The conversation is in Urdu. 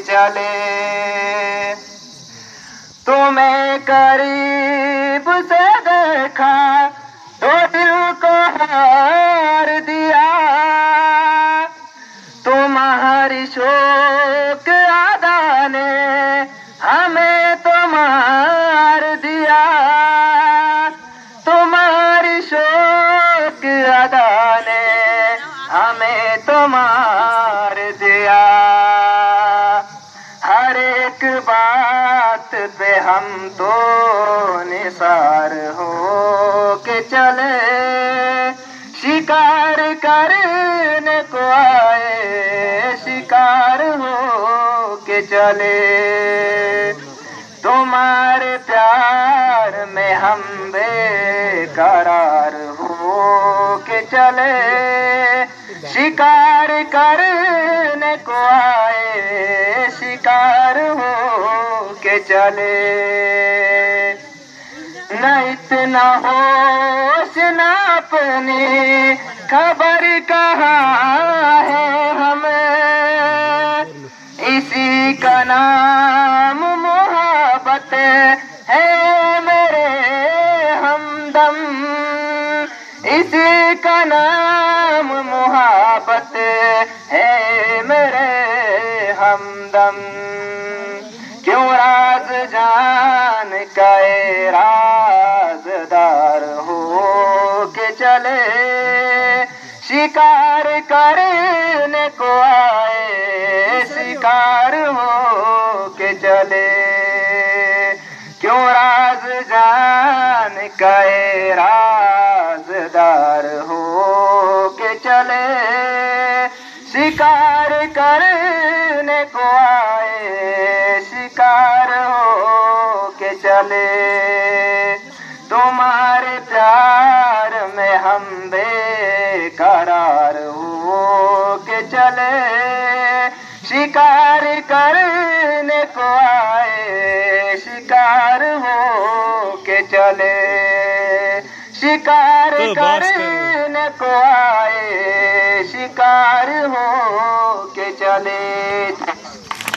چلے تمہیں قریب سے دیکھا تو دل کو ہار دیا تمہاری شوق ادا نے ہمیں تو مار دیا تمہاری شوق ادا نے ہمیں تو مار دیا ہر ایک بات پہ ہم تو نثار ہو کے چلے شکار کرنے کو آئے شکار ہو کے چلے تمہارے پیار میں ہم بے قرار ہو کے چلے شکار کرنے کو آئے شکار ہو کے چلے نہ اتنا ہوش نہ اپنی خبر کہاں ہے ہمیں اسی کا نام محبت ہے میرے ہمدم اسی کا نام محبت ہے میرے ہمدم کیوں راز جان کا رازدار ہو کے چلے شکار کرنے کو آئے شکار ہو کے چلے کیوں راز جان کا رازدار ہو کے چلے شکار کرنے کو آئے شکار ہو کے چلے تمہارے پیار میں ہم بے قرار ہو کے چلے شکار کرنے کو آئے شکار ہو کے چلے شکار کرنے کو آئے شکار ہو کے چلے